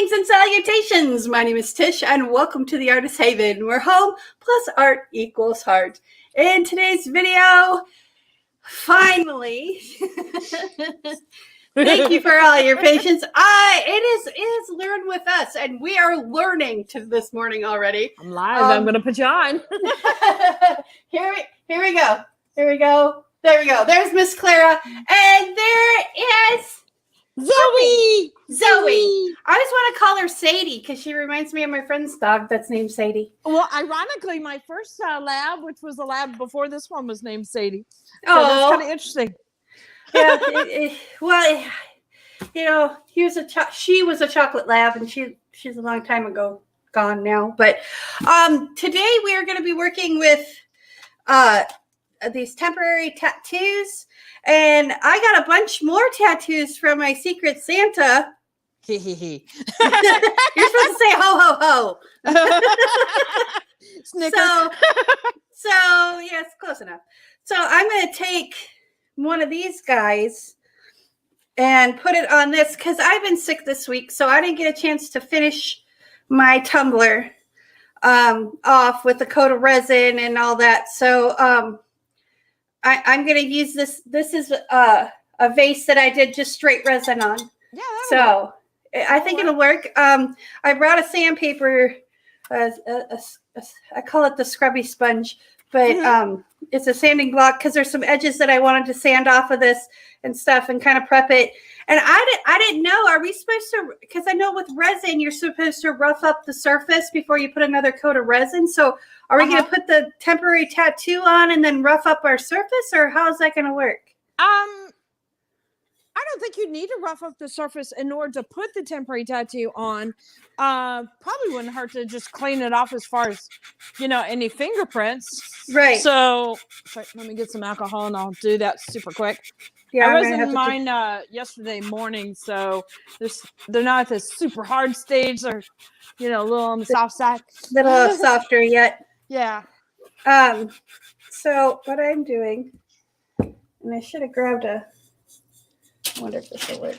Greetings and salutations. My name is Tish, and welcome to the Artist Haven, where home plus art equals heart. In today's video, finally, thank you for all your patience. It is Learn With Us, and we are learning to this morning already. I'm live. I'm going to put you on. Here we go. There we go. There's Miss Clara, and there is Zoe. I always want to call her Sadie because she reminds me of my friend's dog that's named Sadie. Well, ironically, my first lab, which was a lab before this one, was named Sadie. So Oh, that's kind of interesting. Yeah, she was a chocolate lab, and she's a long time ago gone now. But today we are going to be working with these temporary tattoos, and I got a bunch more tattoos from my Secret Santa. You're supposed to say ho ho ho. Snicker. So yes, close enough. So I'm going to take one of these guys and put it on this because I've been sick this week, so I didn't get a chance to finish my tumbler off with the coat of resin and all that. So I'm going to use this. This is a vase that I did just straight resin on. Yeah. So I think it'll work. I brought a sandpaper. I call it the scrubby sponge, but it's a sanding block because there's some edges that I wanted to sand off of this and stuff and kind of prep it. And I didn't know, are we supposed to, because I know with resin, you're supposed to rough up the surface before you put another coat of resin. So are we going to put the temporary tattoo on and then rough up our surface, or how's that going to work? I don't think you need to rough up the surface in order to put the temporary tattoo on. Probably wouldn't hurt to just clean it off as far as, any fingerprints. Right. So let me get some alcohol and I'll do that super quick. Yeah, I was in mine yesterday morning, so they're not at this super hard stage. They're, a little on the soft side. Little softer yet. Yeah. So what I'm doing, and I should have grabbed I wonder if this will work.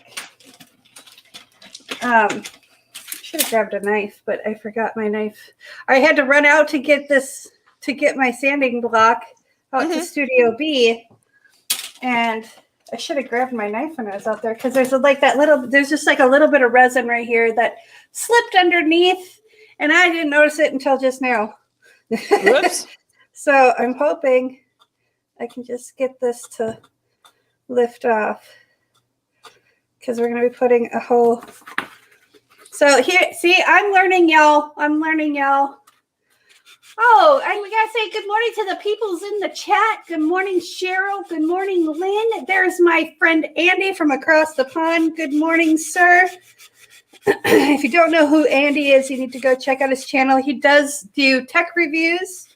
Should have grabbed a knife, but I forgot my knife. I had to run out to get my sanding block out to Studio B, and I should have grabbed my knife when I was out there because there's just like a little bit of resin right here that slipped underneath, and I didn't notice it until just now. Whoops. So I'm hoping I can just get this to lift off because we're going to be putting a whole. So here, see, I'm learning, y'all. Oh, and we got to say good morning to the peoples in the chat. Good morning, Cheryl. Good morning, Lynn. There's my friend Andy from across the pond. Good morning, sir. If you don't know who Andy is, you need to go check out his channel. He does do tech reviews,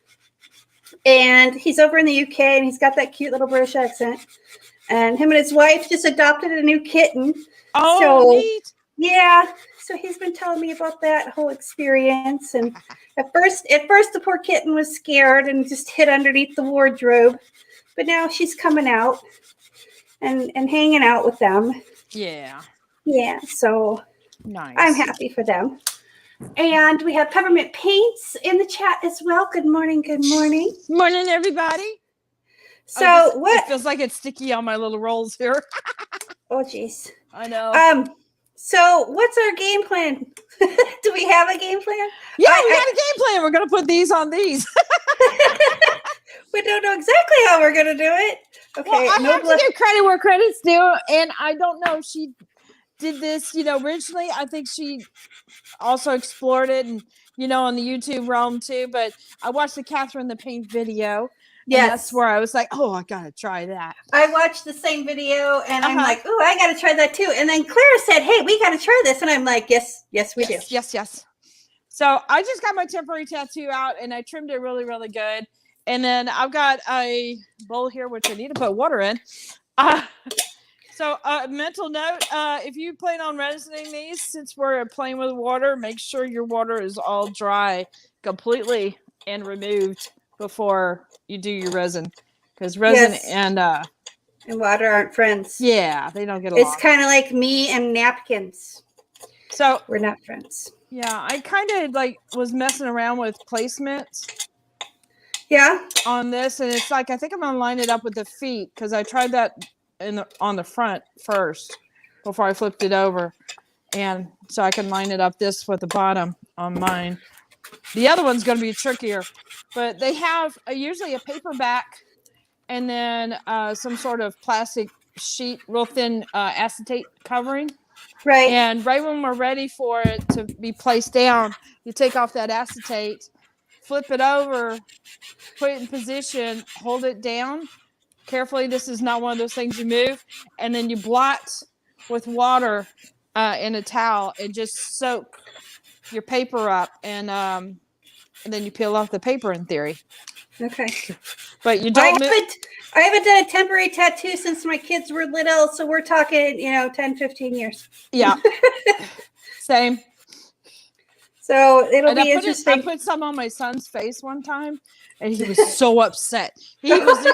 and he's over in the UK, and he's got that cute little British accent. And him and his wife just adopted a new kitten. Oh, so, neat. Yeah. So he's been telling me about that whole experience. And at first the poor kitten was scared and just hid underneath the wardrobe. But now she's coming out and hanging out with them. Yeah. Yeah. So nice. I'm happy for them. And we have Peppermint Paints in the chat as well. Good morning. Morning, everybody. So It feels like it's sticky on my little rolls here. Oh, geez. I know. So what's our game plan? Do we have a game plan? Yeah, we got a game plan. We're going to put these on these. We don't know exactly how we're going to do it. Okay. Well, I have to give credit where credit's due. And I don't know if she did this, originally. I think she also explored it and, on the YouTube realm too. But I watched the Catherine the Paint video. Yes. And that's where I was like, oh, I got to try that. I watched the same video and I'm like, oh, I got to try that too. And then Clara said, hey, we got to try this. And I'm like, yes, we do. Yes. So I just got my temporary tattoo out and I trimmed it really, really good. And then I've got a bowl here, which I need to put water in. So mental note, if you plan on resining these, since we're playing with water, make sure your water is all dry completely and removed before you do your resin, because resin and water aren't friends. Yeah, they don't get along. It's kind of like me and napkins. So we're not friends. yeah, I kind of like was messing around with placement Yeah. on this, and it's like I think I'm gonna line it up with the feet because I tried that on the front first before I flipped it over, and so I can line it up this with the bottom on mine. The other one's gonna be trickier, but they have usually a paperback and then some sort of plastic sheet, real thin acetate covering. Right. And right when we're ready for it to be placed down, you take off that acetate, flip it over, put it in position, hold it down carefully. This is not one of those things you move. And then you blot with water in a towel and just soak your paper up. And then you peel off the paper in theory. Okay. But you don't I haven't done a temporary tattoo since my kids were little, so we're talking, 10, 15 years. Yeah. Same. So it'll be interesting. I put some on my son's face one time, and he was so upset. He was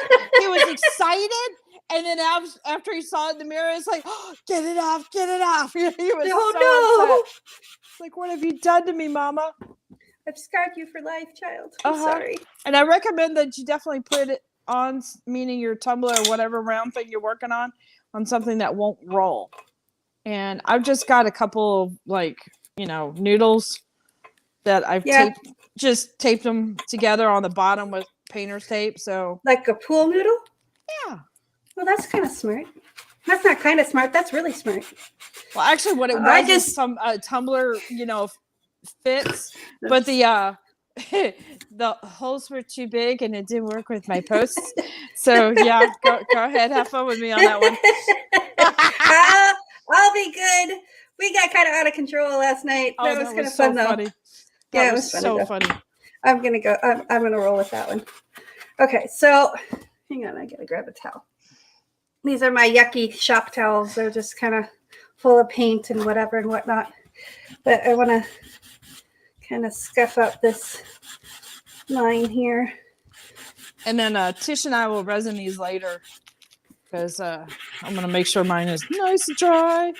excited, and then after he saw it in the mirror, it's like, oh, get it off. He was so upset. It's like, what have you done to me, Mama? I've scarred you for life, child. I'm sorry. And I recommend that you definitely put it on, meaning your tumbler or whatever round thing you're working on something that won't roll. And I've just got a couple of noodles that I've taped them together on the bottom with painter's tape. So like a pool noodle? Yeah. Well, that's kind of smart. That's not kind of smart. That's really smart. Well, actually, what it was is some tumbler, fits, but the the holes were too big and it didn't work with my posts. So yeah, go ahead, have fun with me on that one. I'll be good. We got kind of out of control last night. That was kind of fun though. Funny. Yeah, it was so funny. I'm gonna go. I'm gonna roll with that one. Okay, so hang on. I gotta grab a towel. These are my yucky shop towels. They're just kind of full of paint and whatever and whatnot. But I want to kind of scuff up this line here. And then Tish and I will resin these later because I'm going to make sure mine is nice and dry.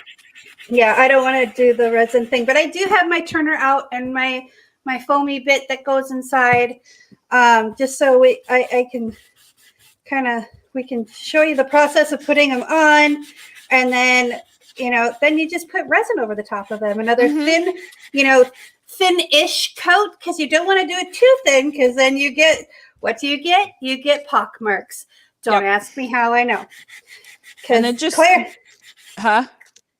Yeah, I don't want to do the resin thing, but I do have my turner out and my foamy bit that goes inside, just so I can we can show you the process of putting them on, and then then you just put resin over the top of them, another thin, thin-ish coat, because you don't want to do it too thin, because then you get, what do you get? You get pock marks. Don't ask me how I know. Because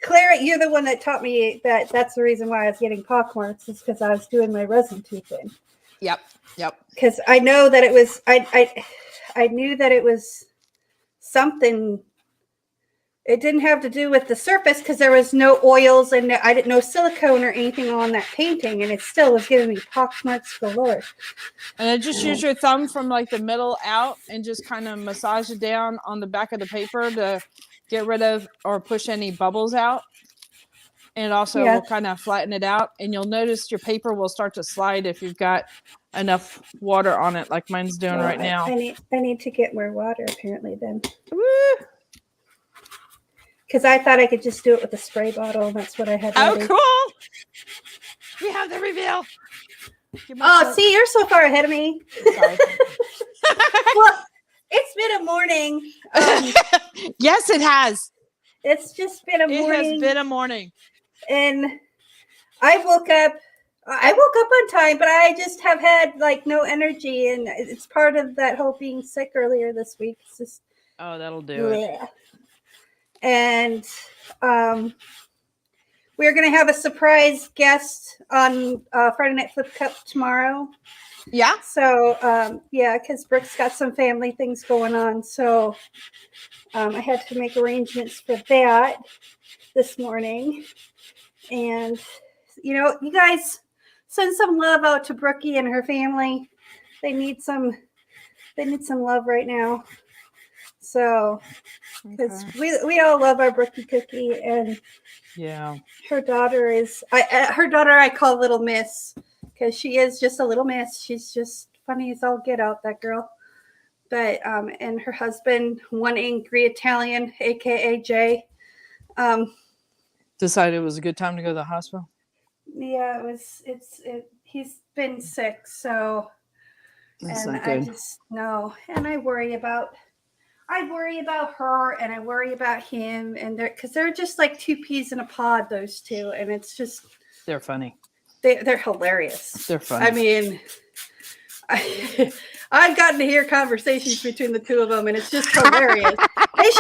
Clara, you're the one that taught me that's the reason why I was getting pock marks, is because I was doing my resin too thin. Yep. Because I know that it was, I knew that it was something. It didn't have to do with the surface because there was no oils and I didn't know silicone or anything on that painting, and it still was giving me pock marks galore. And then just use your thumb from like the middle out and just kind of massage it down on the back of the paper to get rid of or push any bubbles out. And it also will kind of flatten it out, and you'll notice your paper will start to slide if you've got enough water on it, like mine's doing right now. I need to get more water apparently then. Woo! Because I thought I could just do it with a spray bottle, and that's what I had ready. Oh, cool! We have the reveal. See, you're so far ahead of me. Sorry. Well, it's been a morning. Yes, it has. It's just been a morning. It has been a morning. And I woke up on time, but I just have had no energy, and it's part of that whole being sick earlier this week. It's just, that'll do it. And we're going to have a surprise guest on Friday Night Flip Cup tomorrow. Yeah. So, because Brooke's got some family things going on. So I had to make arrangements for that this morning. And, you guys send some love out to Brookie and her family. They need some love right now. So, because we all love our Brookie Cookie, and her daughter I call Little Miss, because she is just a little miss. She's just funny as all get out, that girl. But and her husband, one angry Italian, aka Jay. decided it was a good time to go to the hospital. Yeah, he's been sick, so That's and not I good. just no, and I worry about her and I worry about him and they're just like two peas in a pod, those two, and it's just They're funny. they're hilarious. They're funny. I mean, I've gotten to hear conversations between the two of them, and it's just hilarious. They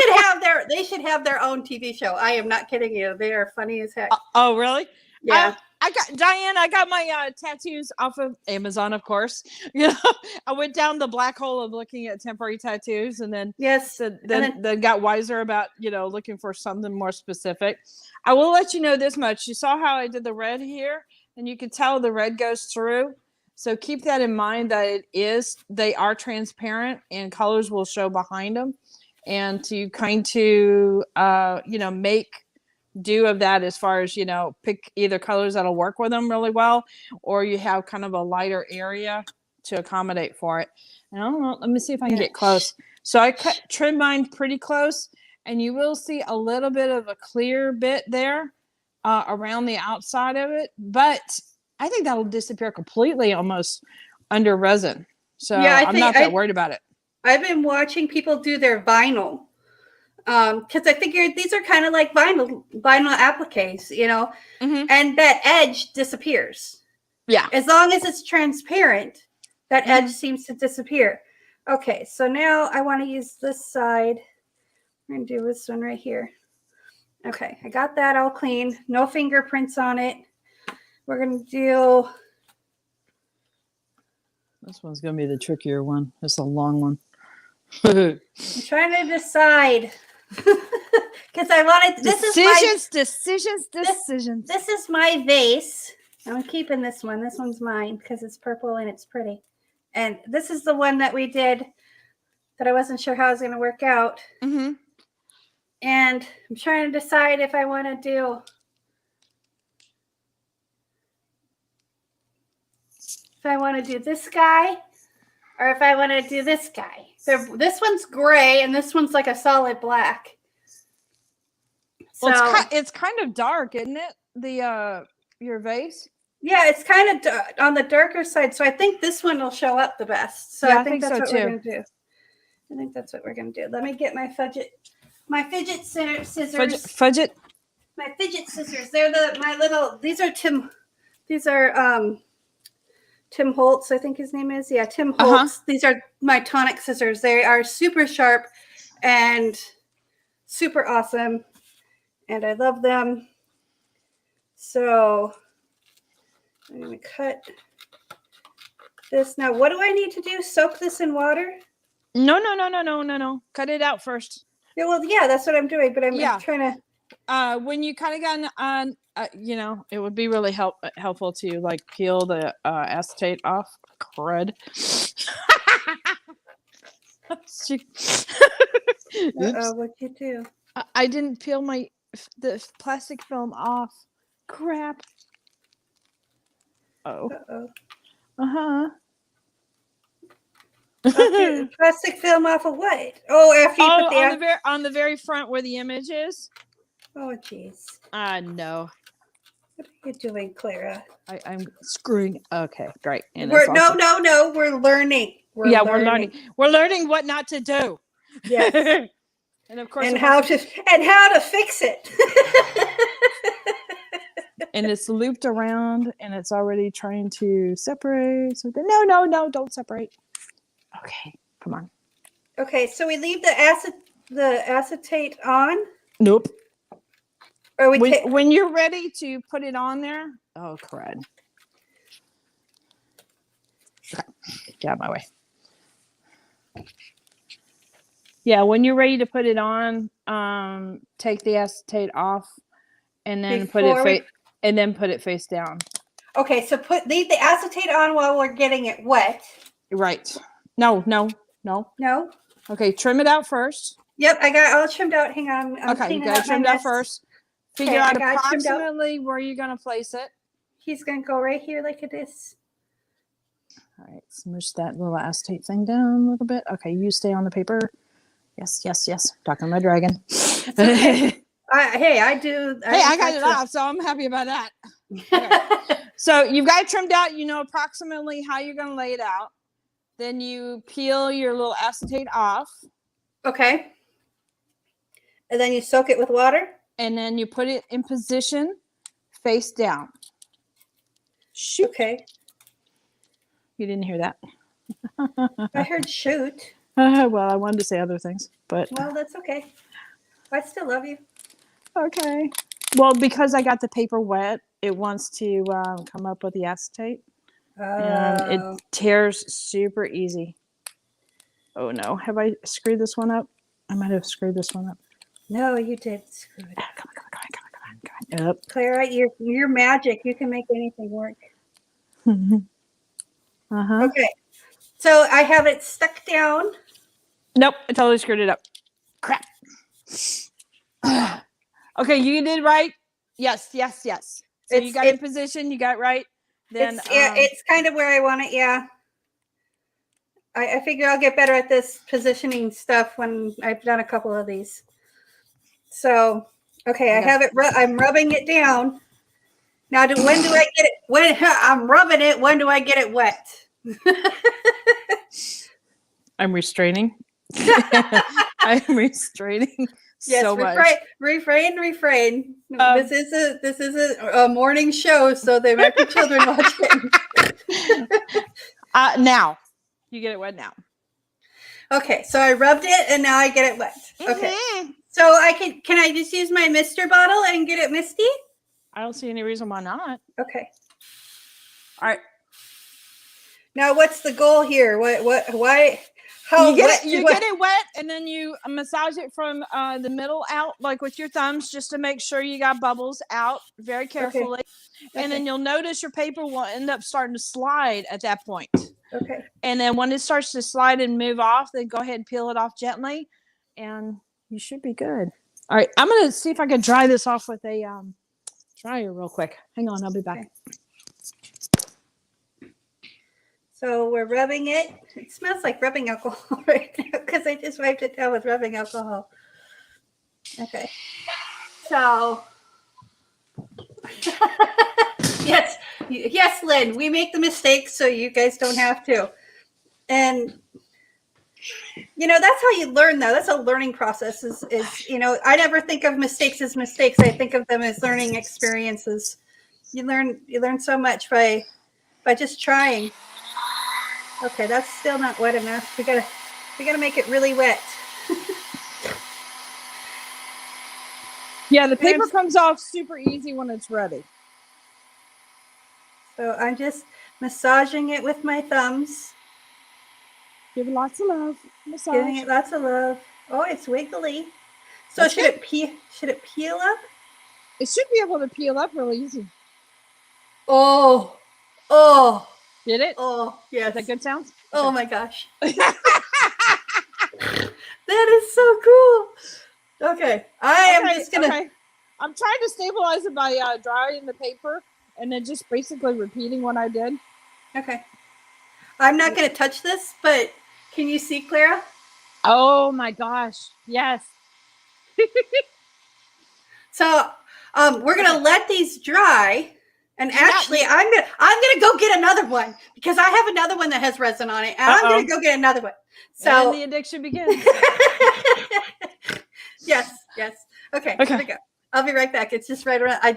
should have their own TV show. I am not kidding you. They are funny as heck. Oh, really? Yeah. I got Diane. I got my tattoos off of Amazon, of course. You know, I went down the black hole of looking at temporary tattoos, and then Yes. then got wiser about looking for something more specific. I will let you know this much. You saw how I did the red here, and you can tell the red goes through. So keep that in mind that they are transparent and colors will show behind them, and to kind to make do of that as far as pick either colors that'll work with them really well, or you have kind of a lighter area to accommodate for it. And I don't know, let me see if I can get close. So I trim mine pretty close, and you will see a little bit of a clear bit there around the outside of it, but I think that'll disappear completely almost under resin. So yeah, I'm not that worried about it. I've been watching people do their vinyl. Because I figured these are kind of like vinyl appliques, Mm-hmm. and that edge disappears. Yeah. As long as it's transparent, that edge seems to disappear. Okay, so now I want to use this side. I'm going to do this one right here. Okay, I got that all clean. No fingerprints on it. We're going to do... This one's going to be the trickier one. It's a long one. I'm trying to decide. Because I wanted decisions. This is my vase. I'm keeping this one. This one's mine because it's purple and it's pretty. And this is the one that we did that I wasn't sure how it was going to work out. Mm-hmm. And I'm trying to decide if I want to do this guy or if I want to do this guy. So this one's gray and this one's like a solid black. Well, it's kind of dark, isn't it? The your vase. Yeah, it's kind of on the darker side. So I think this one will show up the best. So yeah, I think that's so what too. we're going to do. I think that's what we're going to do. Let me get my fidget scissors. Fidget. My fidget scissors. They're these are Tim Holtz, I think his name is. Yeah, Tim Holtz. Uh-huh. These are my tonic scissors. They are super sharp and super awesome. And I love them. So I'm going to cut this. Now, what do I need to do? Soak this in water? No. Cut it out first. Yeah, well, yeah, that's what I'm doing. But I'm trying to. When you kind of got on, it would be really helpful to like peel the acetate off. Crud. What'd you do? I didn't peel the plastic film off. Crap. Oh. Uh-huh. Plastic film off of what? Oh, after you put on the very front where the image is. Oh, jeez. No. What are you doing, Clara? I'm screwing. Okay, great. And no. We're learning. We're learning. We're learning what not to do. Yes. And of course, and how to fix it. And it's looped around, and it's already trying to separate. So no, don't separate. Okay, come on. Okay, so we leave the acetate on. Nope. Or when you're ready to put it on there. Oh, crud. Okay, get out of my way. Yeah, when you're ready to put it on, take the acetate off, and then put it face down. Okay, so leave the acetate on while we're getting it wet. Right. No. No. Okay, trim it out first. Yep, I got it all trimmed out. Hang on. Okay, you got it trimmed out first. Figure out approximately where you're going to place it. He's going to go right here like it is. All right, smoosh that little acetate thing down a little bit. Okay, you stay on the paper. Yes. Talking to my dragon. Okay. Hey, I do. Hey, I got it off, so I'm happy about that. Okay. So you've got it trimmed out. You know approximately how you're going to lay it out. Then you peel your little acetate off. Okay. And then you soak it with water? And then you put it in position face down. Shoot. Okay. You didn't hear that. I heard shoot. Well, I wanted to say other things, but. Well, that's okay. I still love you. Okay. Well, because I got the paper wet, it wants to come up with the acetate. And it tears super easy. Oh, no. Have I screwed this one up? I might have screwed this one up. No, you did screw it. Come on. Up. Clara, you're magic. You can make anything work. Uh-huh. Okay. So I have it stuck down. Nope. I totally screwed it up. Crap. Okay, you did right. Yes. So you got it in position. You got it right. Then it's kind of where I want it. Yeah. I figure I'll get better at this positioning stuff when I've done a couple of these. So, okay, I have it. I'm rubbing it down. Now, when do I get it? When I'm rubbing it, when do I get it wet? I'm restraining. I'm restraining so much. Refrain. This is a morning show, so there might be children watching. Now, you get it wet now. Okay, so I rubbed it, and now I get it wet. Okay, so I can I just use my mister bottle and get it misty? I don't see any reason why not. Okay. All right. Now, what's the goal here? Why? How you get it wet, and then you massage it from the middle out, like with your thumbs, just to make sure you got bubbles out very carefully. Okay. And then you'll notice your paper will end up starting to slide at that point. Okay. And then when it starts to slide and move off, then go ahead and peel it off gently, and you should be good. All right, I'm gonna see if I can dry this off with a dryer real quick. Hang on, I'll be back. Okay. So we're rubbing it. It smells like rubbing alcohol right now because I just wiped it down with rubbing alcohol. Okay. So, yes, Lynn, we make the mistakes so you guys don't have to. And, that's how you learn, though. That's a learning process is I never think of mistakes as mistakes. I think of them as learning experiences. You learn so much by just trying. Okay, that's still not wet enough. We gotta make it really wet. Yeah, the paper comes off super easy when it's ready. So I'm just massaging it with my thumbs. Give it lots of love. Massage. Giving it lots of love. Oh, it's wiggly. So should it peel up? It should be able to peel up really easy. Oh. Did it? Oh, yes. Is that good sounds? Oh my gosh. That is so cool. Okay. I'm just gonna. Okay. I'm trying to stabilize it by drying the paper and then just basically repeating what I did. Okay. I'm not gonna touch this, but can you see, Clara? Oh my gosh. Yes. So we're gonna let these dry. And actually, I'm gonna go get another one because I have another one that has resin on it, and I'm gonna go get another one. So and the addiction begins. Yes. Okay. Here we go. I'll be right back. It's just right around. I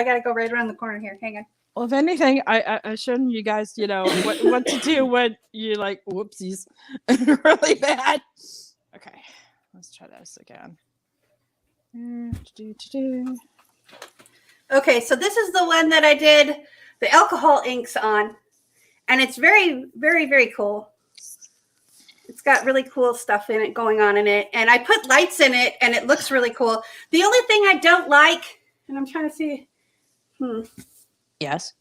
gotta go right around the corner here. Hang on. Well, if anything, I showed you guys, what to do when you like whoopsies really bad. Okay, let's try this again. Okay, so this is the one that I did the alcohol inks on, and it's very, very, very cool. It's got really cool stuff in it going on in it, and I put lights in it, and it looks really cool. The only thing I don't like, and I'm trying to see, Yes.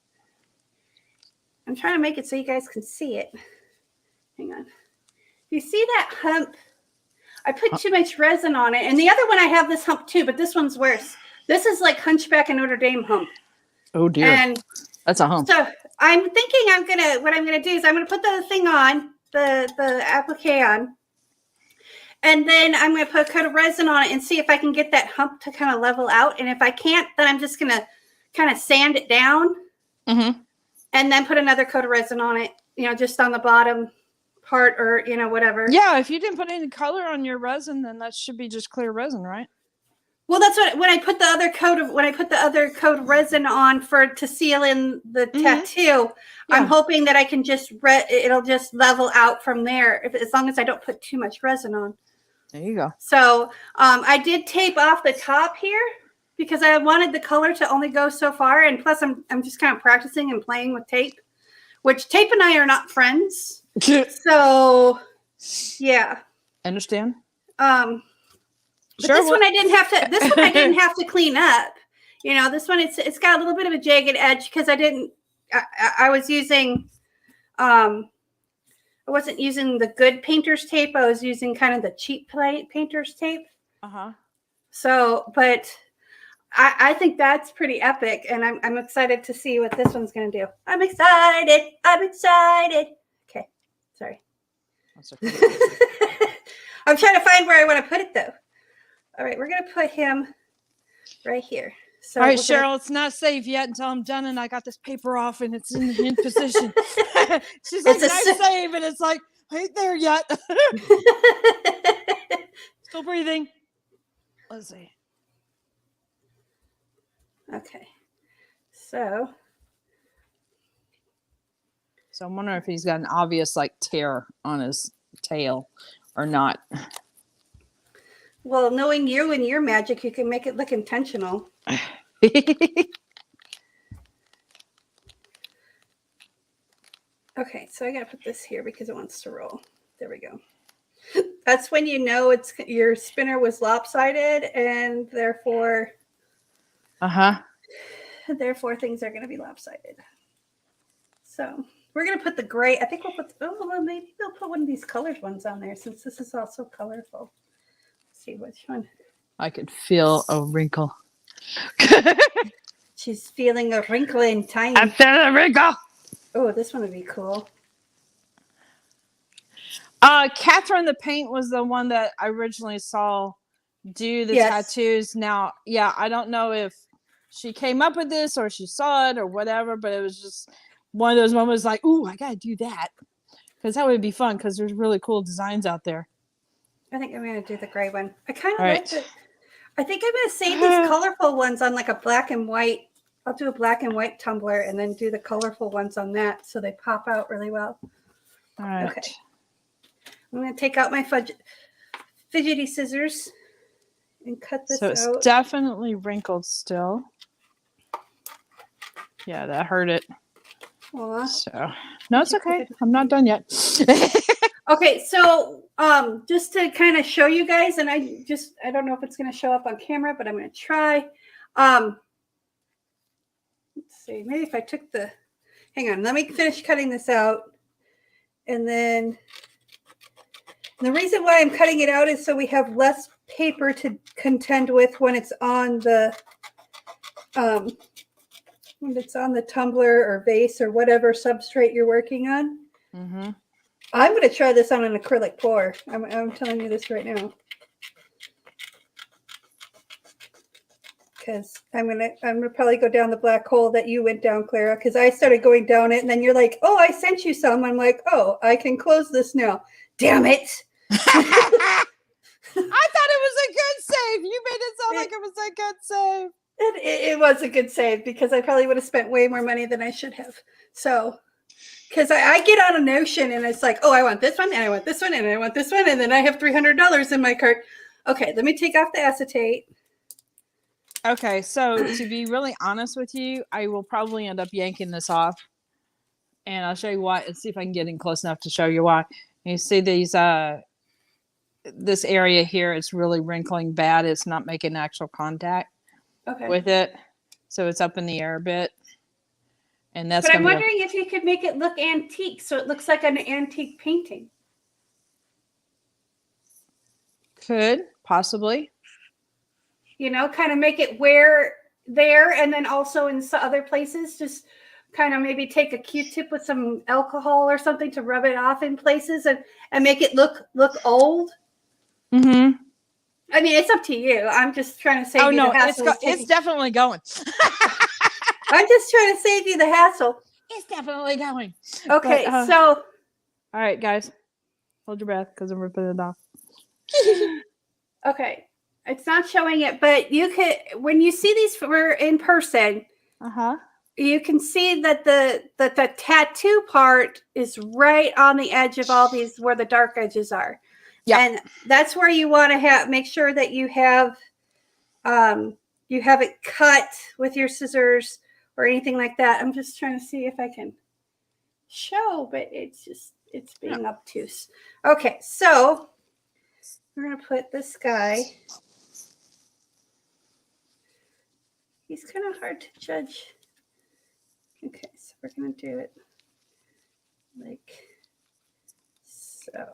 I'm trying to make it so you guys can see it. Hang on. You see that hump? I put too much resin on it, and the other one I have this hump too, but this one's worse. This is like Hunchback of Notre Dame hump. Oh dear. And that's a hump. So I'm thinking what I'm gonna do is I'm gonna put the thing on, the applique on, And then I'm going to put a coat of resin on it and see if I can get that hump to kind of level out. And if I can't, then I'm just going to kind of sand it down Mm-hmm. and then put another coat of resin on it, just on the bottom part or, whatever. Yeah, if you didn't put any color on your resin, then that should be just clear resin, right? Well, that's what when I put the other coat of resin on to seal in the tattoo. I'm hoping that I can just it'll just level out from there as long as I don't put too much resin on. There you go. So I did tape off the top here because I wanted the color to only go so far, and plus I'm just kind of practicing and playing with tape, which tape and I are not friends. So yeah, understand. But this one I didn't have to clean up. This one it's got a little bit of a jagged edge because I was using I wasn't using the good painter's tape. I was using kind of the cheap painter's tape. Uh-huh. So, but I think that's pretty epic, and I'm excited to see what this one's going to do. I'm excited. Okay, sorry. That's okay. I'm trying to find where I want to put it, though. All right, we're going to put him right here. So all right, Cheryl, it's not safe yet until I'm done and I got this paper off and it's in position. She's like, nice save, and it's like, I ain't there yet. Still breathing. Let's see. Okay. So I'm wondering if he's got an obvious tear on his tail or not. Well, knowing you and your magic, you can make it look intentional. Okay, so I gotta put this here because it wants to roll. There we go. That's when you know your spinner was lopsided, and therefore things are going to be lopsided. So we're going to put the gray. I think maybe we'll put one of these colored ones on there since this is also colorful. Let's see which one. I could feel a wrinkle. She's feeling a wrinkle in time. I feel a wrinkle. Oh, this one would be cool. Catherine the Paint was the one that I originally saw do the tattoos. Now, I don't know if she came up with this or she saw it or whatever, but it was just one of those moments like, ooh, I gotta do that. Because that would be fun because there's really cool designs out there. I think I'm going to do the gray one. I kind of like it. I think I'm going to save these colorful ones on a black and white. I'll do a black and white tumbler and then do the colorful ones on that so they pop out really well. All right. Okay. I'm going to take out my fidgety scissors and cut this out. So it's definitely wrinkled still. Yeah, that hurt it. Aww. So, no, it's okay. I'm not done yet. Okay, so just to kind of show you guys, and I don't know if it's going to show up on camera, but I'm going to try. Let's see, maybe if I took hang on, let me finish cutting this out. And then the reason why I'm cutting it out is so we have less paper to contend with when it's on the tumbler or vase or whatever substrate you're working on. Mm-hmm. I'm going to try this on an acrylic pour. I'm telling you this right now. Because I'm gonna probably go down the black hole that you went down, Clara, because I started going down it, and then you're like, oh, I sent you some. I'm like, oh, I can close this now. Damn it. I thought it was a good save. You made it sound like it was a good save. It was a good save because I probably would have spent way more money than I should have. So, because I get on a notion and it's like, oh, I want this one and I want this one and I want this one. And then I have $300 in my cart. Okay, let me take off the acetate. Okay, so to be really honest with you, I will probably end up yanking this off. And I'll show you why and see if I can get in close enough to show you why. You see these, this area here, it's really wrinkling bad. It's not making actual contact with it. So it's up in the air a bit. And that's. But I'm wondering if you could make it look antique, so it looks like an antique painting. Could, possibly. You know, kind of make it wear there and then also in some other places, just kind of maybe take a Q-tip with some alcohol or something to rub it off in places and make it look old. Mm-hmm. I mean, it's up to you. I'm just trying to save you the hassle. It's definitely going. I'm just trying to save you the hassle. It's definitely going. Okay, But, so. All right, guys. Hold your breath because I'm ripping it off. Okay. It's not showing it, but you could, when you see these for in person, you can see that the tattoo part is right on the edge of all these where the dark edges are. Yeah. And that's where you want to make sure that you have it cut with your scissors or anything like that. I'm just trying to see if I can show, but it's being obtuse. Okay, so we're going to put this guy. He's kind of hard to judge. Okay, so we're going to do it like so.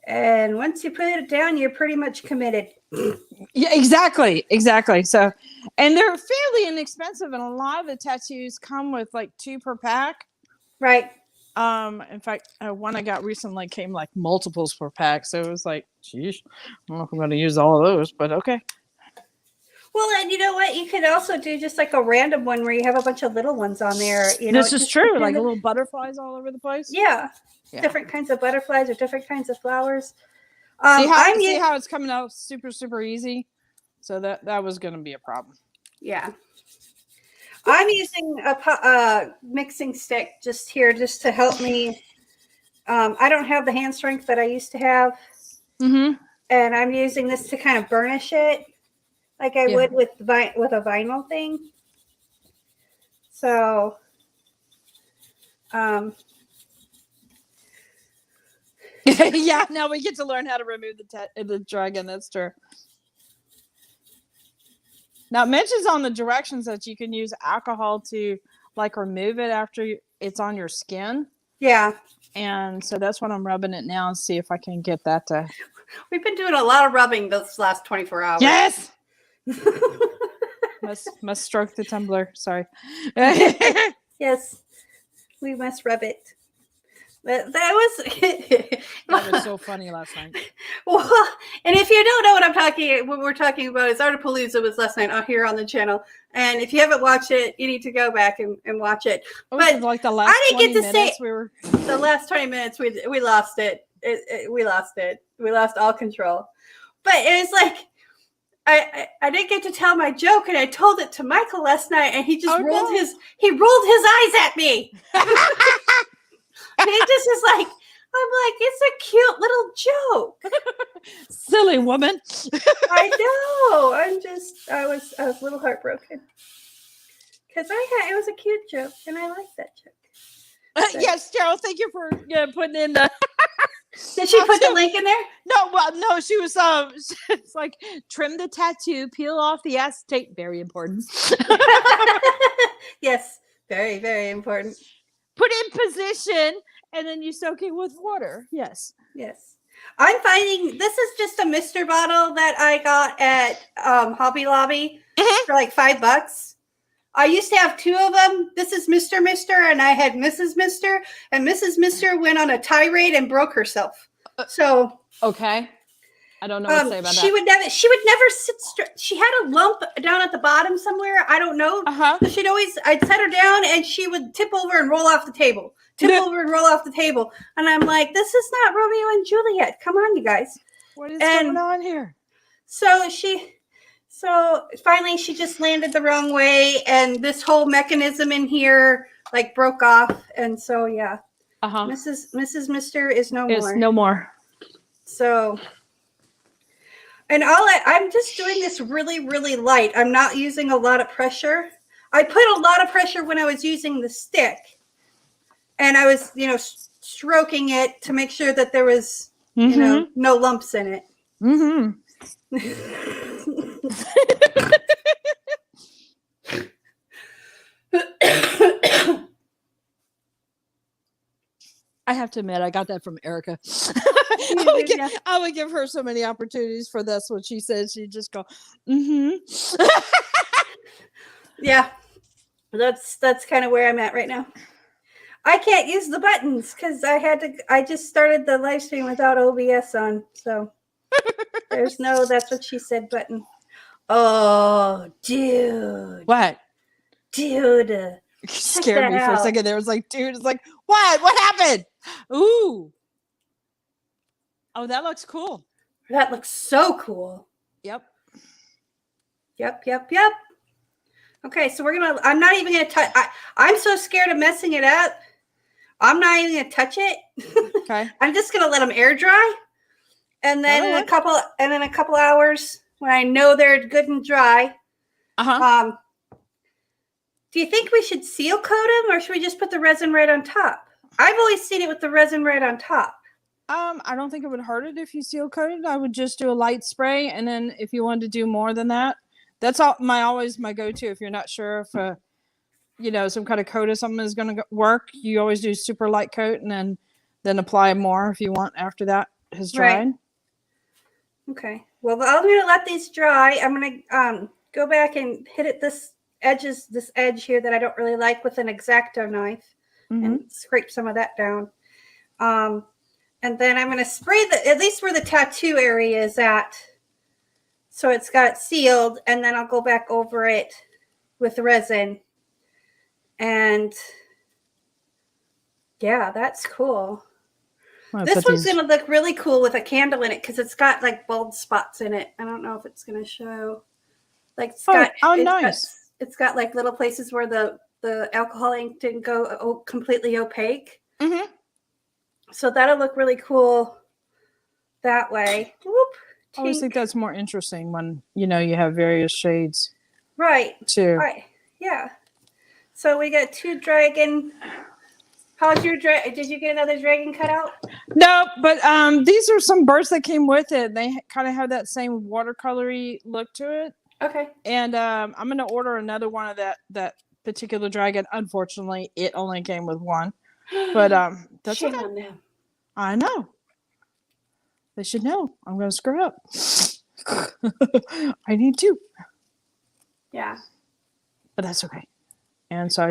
And once you put it down, you're pretty much committed. Yeah, exactly. So, and they're fairly inexpensive, and a lot of the tattoos come with like 2 per pack. Right. In fact, one I got recently came like multiples per pack, so it was like, geez, I don't know if I'm going to use all of those, but okay. Well, and you know what? You could also do just like a random one where you have a bunch of little ones on there. You know, this is true, like little butterflies all over the place. Yeah. Different kinds of butterflies or different kinds of flowers. See how it's coming out super, super easy? So that was going to be a problem. Yeah. I'm using a mixing stick just to help me. I don't have the hand strength that I used to have. Mm-hmm. And I'm using this to kind of burnish it like I would with a vinyl thing. So, yeah, now we get to learn how to remove the dragon. That's true. Now, it mentions on the directions that you can use alcohol to like remove it after it's on your skin. Yeah. And so that's what I'm rubbing it now and see if I can get that to. We've been doing a lot of rubbing this last 24 hours. Yes. must stroke the tumbler. Sorry. Yes, we must rub it. That was so funny last night. Well, and if you don't know what we're talking about is Artapalooza was last night out here on the channel. And if you haven't watched it, you need to go back and watch it. But like the last I didn't get to say the last 20 minutes we lost it. We lost it. We lost all control. But it was like I didn't get to tell my joke, and I told it to Michael last night, and he just rolled his eyes at me. And he just is like, I'm like, it's a cute little joke. Silly woman. I know. I was a little heartbroken because it was a cute joke, and I liked that joke. Yes, Cheryl, thank you for putting in the. Did she put the link in there? No, she was it's like trim the tattoo, peel off the acetate. Very important. Yes, very, very important. Put in position, and then you soak it with water. Yes. I'm finding this is just a Mister bottle that I got at Hobby Lobby for like $5. I used to have 2 of them. This is Mr. and I had Mrs. Mister, and Mrs. Mister went on a tirade and broke herself. So okay, I don't know what to say about she that. She would never sit straight. She had a lump down at the bottom somewhere. I don't know. So I'd set her down, and she would tip over and roll off the table. And I'm like, this is not Romeo and Juliet. Come on, you guys. What is going on here? So finally she just landed the wrong way, and this whole mechanism in here like broke off, and so yeah. Mrs. Mister is no more. It's no more. So, and I'm just doing this really, really light. I'm not using a lot of pressure. I put a lot of pressure when I was using the stick, and I was, stroking it to make sure that there was, no lumps in it. Mm-hmm. I have to admit, I got that from Erica. I would give her so many opportunities for this. What she said, she'd just go, mm-hmm. Yeah, that's kind of where I'm at right now. I can't use the buttons because I just started the live stream without OBS on. So There's no that's what she said button. Oh, dude. What? Dude. You scared that me for a out. second. There was like, dude, it's like, what? What happened? Ooh. Oh, that looks cool. That looks so cool. Yep. Yep. Okay, so I'm not even gonna touch. I'm so scared of messing it up. I'm not even gonna touch it. Okay. I'm just gonna let them air dry, and then in a couple hours when I know they're good and dry. Do you think we should seal coat them, or should we just put the resin right on top? I've always seen it with the resin right on top. I don't think it would hurt it if you seal coated. I would just do a light spray, and then if you wanted to do more than that, that's always my go-to. If you're not sure if some kind of coat or something is going to work, you always do super light coat, and then apply more if you want after that has dried. Right. Okay. Well, I'm going to let these dry. I'm going to go back and hit it this edge here that I don't really like with an X-Acto knife, and scrape some of that down. And then I'm going to spray at least where the tattoo area is at. So it's got it sealed, and then I'll go back over it with resin. And yeah, that's cool. This one's going to look really cool with a candle in it because it's got like bald spots in it. I don't know if it's going to show. Like nice. It's got like little places where the alcohol ink didn't go completely opaque. Mm-hmm. So that'll look really cool that way. Whoop, I always think that's more interesting when you have various shades. Right. Too. Right. Yeah. So we got 2 dragon. How's your dragon? Did you get another dragon cut out? No, but these are some birds that came with it. They kind of have that same watercolory look to it. Okay. And I'm going to order another one of that particular dragon. Unfortunately, it only came with one. But that's shame okay. on them. I know. They should know. I'm going to screw up. I need to. Yeah. But that's okay. And so I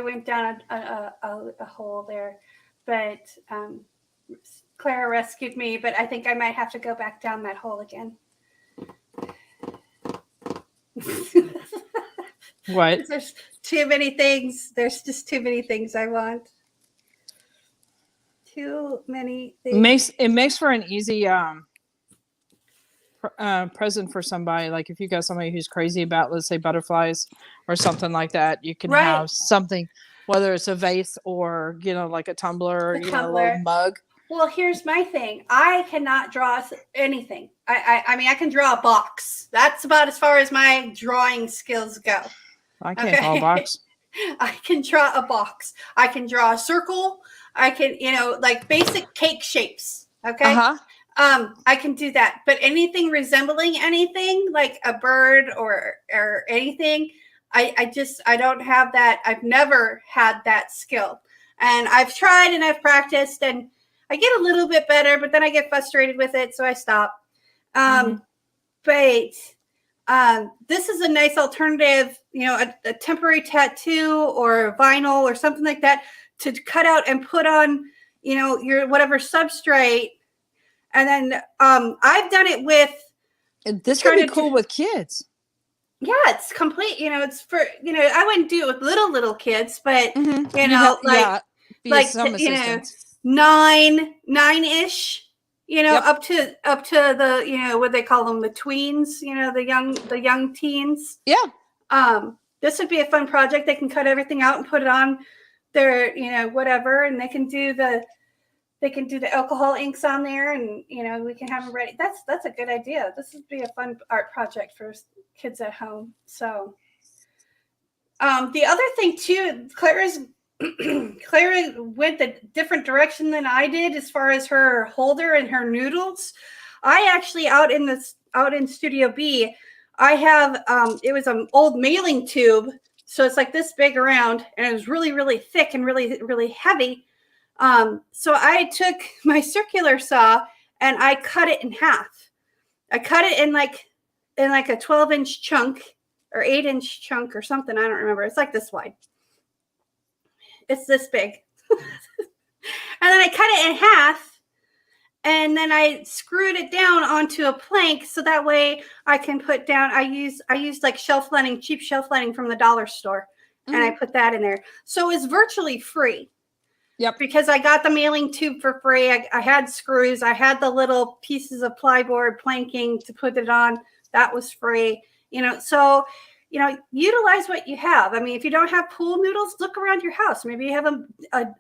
went down a hole there, but Clara rescued me. But I think I might have to go back down that hole again. What? There's too many things. There's just too many things I want. Too many things. It makes for an easy present for somebody. Like if you got somebody who's crazy about, let's say, butterflies or something like that, you can have something, whether it's a vase or like a tumbler, a little mug. Well, here's my thing. I cannot draw anything. I mean, I can draw a box. That's about as far as my drawing skills go. I can't draw a box. I can draw a box. I can draw a circle. I can, like basic cake shapes. Okay. I can do that. But anything resembling anything like a bird or anything, I don't have that. I've never had that skill. And I've tried and I've practiced and I get a little bit better, but then I get frustrated with it. So I stop. But this is a nice alternative, a temporary tattoo or vinyl or something like that to cut out and put on, your whatever substrate. And then I've done it with. This could be cool with kids. Yeah, it's complete. It's for, I wouldn't do it with little kids, but, some assistance. 9-ish. Up to the, what they call them, the tweens, the young teens. Yeah. This would be a fun project. They can cut everything out and put it on their, whatever, and they can do the alcohol inks on there, and we can have them ready. That's a good idea. This would be a fun art project for kids at home. So, the other thing too, Clara went a different direction than I did as far as her holder and her noodles. I actually out in Studio B, I have it was an old mailing tube, so it's like this big around, and it was really, really thick and really, really heavy. So I took my circular saw and I cut it in half. I cut it in like a 12-inch chunk or 8-inch chunk or something. I don't remember. It's like this wide. It's this big. And then I cut it in half, and then I screwed it down onto a plank so that way I can put down. I used like shelf lining, cheap shelf lining from the dollar store, and I put that in there. So it's virtually free. Yep. Because I got the mailing tube for free. I had screws. I had the little pieces of plyboard planking to put it on. That was free. So, utilize what you have. I mean, if you don't have pool noodles, look around your house. Maybe you have a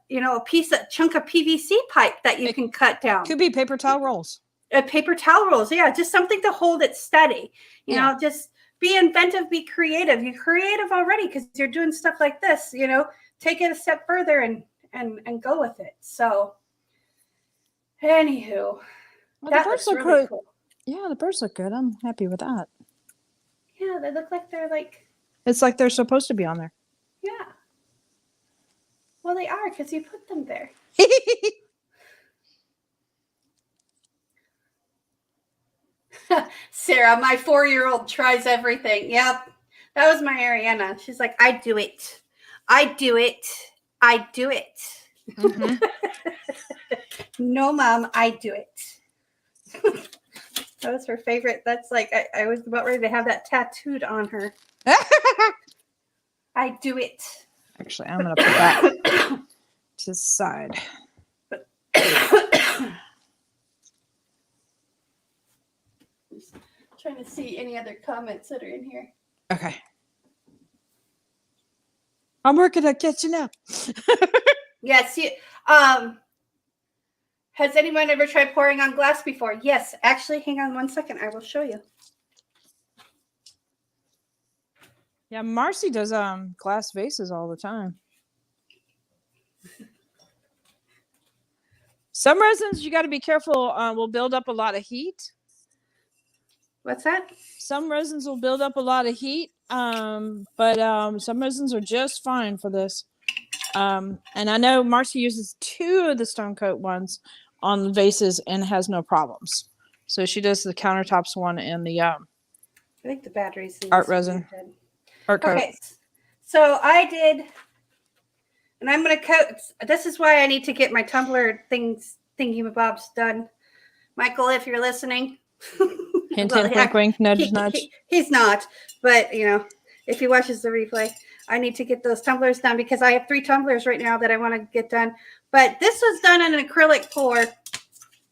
chunk of PVC pipe that you can cut down. Could be paper towel rolls. Paper towel rolls. Yeah. Just something to hold it steady. Just be inventive, be creative. You're creative already because you're doing stuff like this, take it a step further and go with it. So, anywho, the birds look really cool. Yeah, the birds look good. I'm happy with that. Yeah, they look like they're like. It's like they're supposed to be on there. Yeah. Well, they are because you put them there. Sarah, my 4-year-old tries everything. Yep, that was my Ariana. She's like, I do it. I do it. I do it. Mm-hmm. No, Mom, I do it. That was her favorite. That's like, I was about ready to have that tattooed on her. I do it. Actually, I'm going to put that to the side. Just trying to see any other comments that are in here. Okay. I'm working on catching up. Yes. Has anyone ever tried pouring on glass before? Yes. Actually, hang on one second. I will show you. Yeah, Marcy does glass vases all the time. Some resins, you got to be careful, will build up a lot of heat. What's that? Some resins will build up a lot of heat, but some resins are just fine for this. And I know Marcy uses 2 of the stone coat ones on the vases and has no problems. So she does the countertops one and the I think the batteries art resin. Art coat. Okay, so I did, and I'm going to coat. This is why I need to get my tumbler thingy-mabobs done. Michael, if you're listening. Hint, hint, wink, wink, nudge, nudge. He's not, but if he watches the replay, I need to get those tumblers done because I have 3 tumblers right now that I want to get done. But this was done in an acrylic pour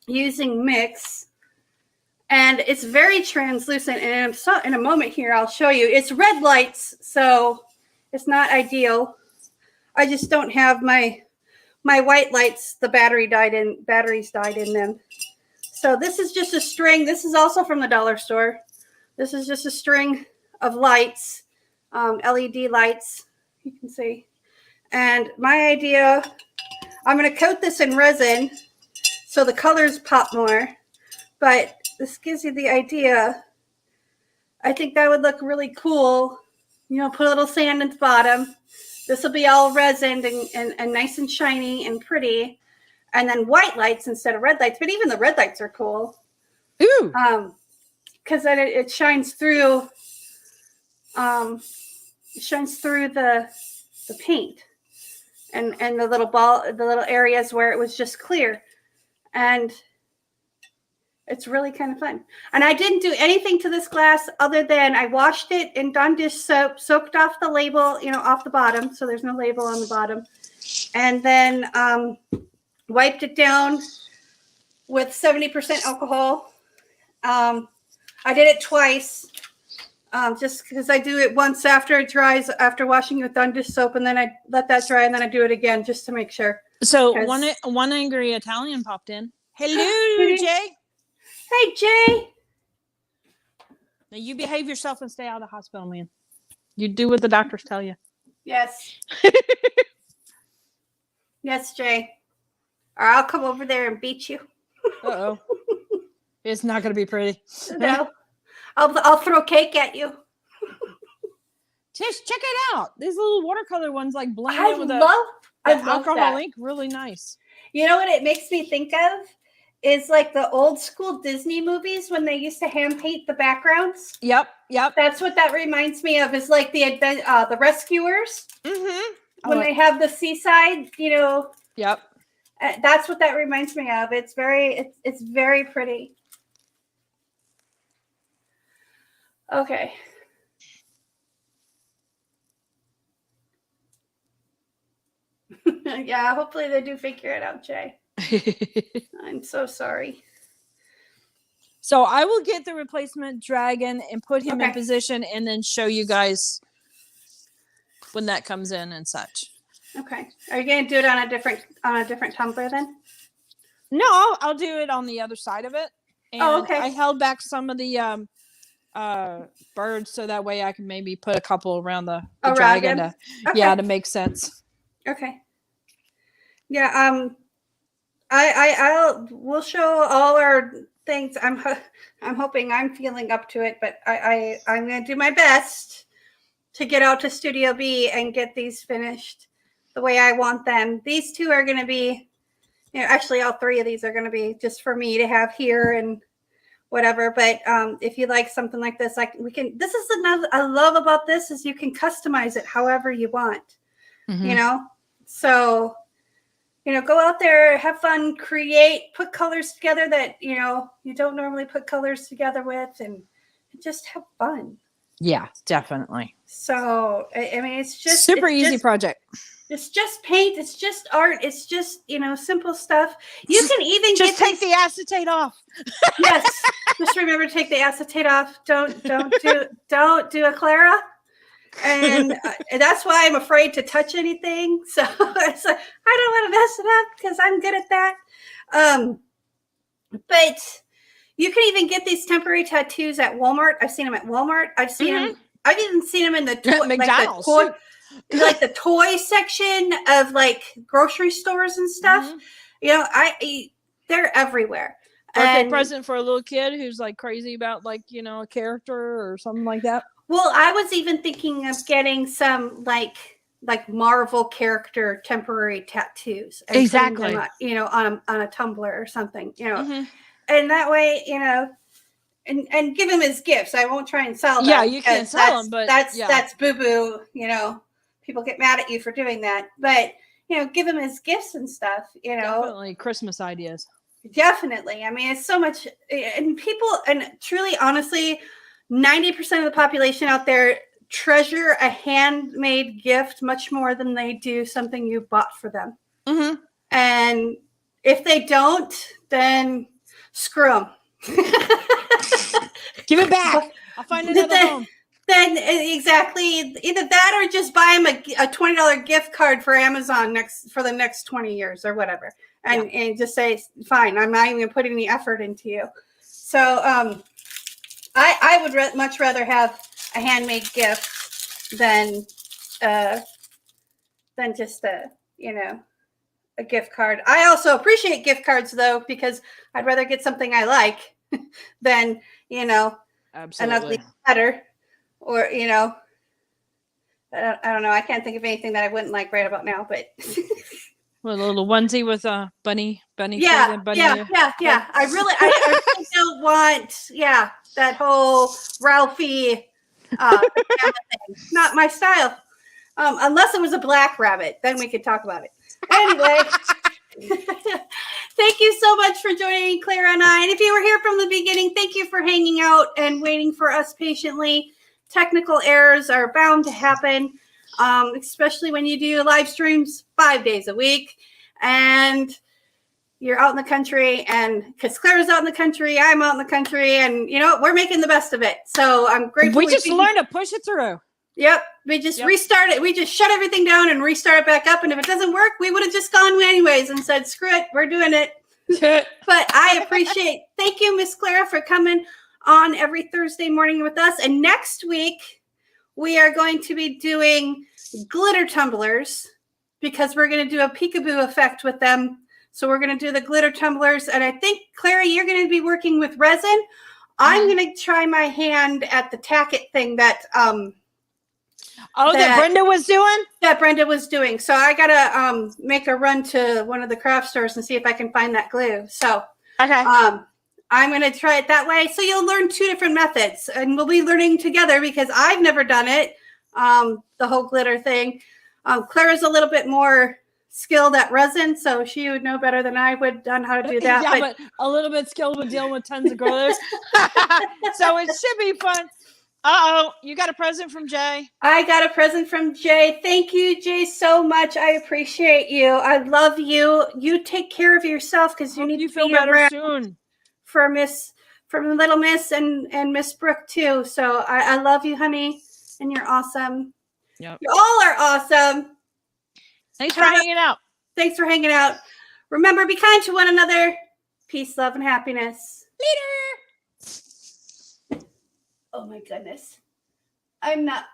using mix, and it's very translucent. And in a moment here, I'll show you. It's red lights, so it's not ideal. I just don't have my white lights. The batteries died in them. So this is just a string. This is also from the dollar store. This is just a string of lights, LED lights, you can see. And my idea, I'm going to coat this in resin so the colors pop more. But this gives you the idea. I think that would look really cool. Put a little sand at the bottom. This will be all resined and nice and shiny and pretty. And then white lights instead of red lights. But even the red lights are cool. Ooh. Because then it shines through. It shines through the paint and the little areas where it was just clear, and it's really kind of fun. And I didn't do anything to this glass other than I washed it in Dawn dish soap, soaked off the label, off the bottom, so there's no label on the bottom, and then wiped it down with 70% alcohol. I did it twice. Just because I do it once after it dries, after washing it with Dawn dish soap, and then I let that dry, and then I do it again just to make sure. So one angry Italian popped in. Hello, Jay. Hey, Jay. Now you behave yourself and stay out of the hospital, man. You do what the doctors tell you. Yes. Yes, Jay. Or I'll come over there and beat you. Uh-oh. It's not going to be pretty. No. I'll throw cake at you. Tish, check it out. These little watercolor ones like blend in with alcohol that. ink. Really nice. You know what it makes me think of is like the old school Disney movies when they used to hand paint the backgrounds. Yep. That's what that reminds me of. Is like the rescuers. Mm-hmm. When they have the seaside, Yep. That's what that reminds me of. It's very pretty. Okay. Yeah, hopefully they do figure it out, Jay. I'm so sorry. So I will get the replacement dragon and put him in Okay. position and then show you guys when that comes in and such. Okay. Are you going to do it on a different tumbler then? No, I'll do it on the other side of it. And okay. I held back some of the birds so that way I can maybe put a couple around the dragon to, to make sense. Okay. Yeah, we'll show all our things. I'm hoping I'm feeling up to it, but I'm going to do my best to get out to Studio B and get these finished the way I want them. These two are going to be, actually all three of these are going to be just for me to have here and whatever. But if you like something like this, this is another I love about this is you can customize it however you want, so, go out there, have fun, create, put colors together that, you don't normally put colors together with, and just have fun. Yeah, definitely. So, I mean, it's just super easy project. It's just paint. It's just art. It's just, simple stuff. You can even just take the acetate off. Yes. Just remember to take the acetate off. Don't do a Clara. And that's why I'm afraid to touch anything. So it's like, I don't want to mess it up because I'm good at that. But you can even get these temporary tattoos at Walmart. I've seen them at Walmart. I've seen them. I've even seen them in the McDonald's, like the toy section of like grocery stores and stuff. They're everywhere. Birthday present for a little kid who's like crazy about like, a character or something like that. Well, I was even thinking of getting some like Marvel character temporary tattoos. And exactly. Them, on a tumbler or something, and that way, and give them as gifts. I won't try and sell them. Yeah, you can sell them, but that's boo-boo. People get mad at you for doing that. But, give them as gifts and stuff, Definitely Christmas ideas. Definitely. I mean, it's so much. And people, and truly, honestly, 90% of the population out there treasure a handmade gift much more than they do something you bought for them. Mm-hmm. And if they don't, then screw them. Give it back. I'll find another home. Then exactly, either that or just buy them a $20 gift card for Amazon for the next 20 years or whatever, and just say, fine, I'm not even going to put any effort into you. So I would much rather have a handmade gift than just a gift card. I also appreciate gift cards though, because I'd rather get something I like than Absolutely. an ugly sweater. Or, I don't know. I can't think of anything that I wouldn't like right about now, but. With a little onesie with a bunny. Yeah. I really don't want, that whole Ralphie thing. Not my style. Unless it was a black rabbit, then we could talk about it. Anyway. Thank you so much for joining Clara and I. And if you were here from the beginning, thank you for hanging out and waiting for us patiently. Technical errors are bound to happen, especially when you do live streams 5 days a week and you're out in the country, and because Clara's out in the country, I'm out in the country, and we're making the best of it. So I'm grateful. We just learned to push it through. Yep. We just restart it. We just shut everything down and restart it back up. And if it doesn't work, we would have just gone anyways and said, screw it, we're doing it. But I appreciate, thank you, Miss Clara, for coming on every Thursday morning with us. And next week, we are going to be doing glitter tumblers because we're going to do a peekaboo effect with them. So we're going to do the glitter tumblers. And I think, Clara, you're going to be working with resin. I'm going to try my hand at the tacket thing that that Brenda was doing? That Brenda was doing. So I got to make a run to one of the craft stores and see if I can find that glue. So okay. I'm going to try it that way. So you'll learn two different methods, and we'll be learning together because I've never done it, the whole glitter thing. Clara's a little bit more skilled at resin, so she would know better than I would on how to do that. Yeah, but a little bit skilled with dealing with tons of growers. So it should be fun. Uh-oh, you got a present from Jay. I got a present from Jay. Thank you, Jay, so much. I appreciate you. I love you. You take care of yourself because you need to feel be better around soon. for Little Miss and Miss Brooke too. So I love you, honey, and you're awesome. Yep. You all are awesome. Thanks for hanging out. Thanks for hanging out. Remember, be kind to one another. Peace, love, and happiness. Later. Oh my goodness. I'm not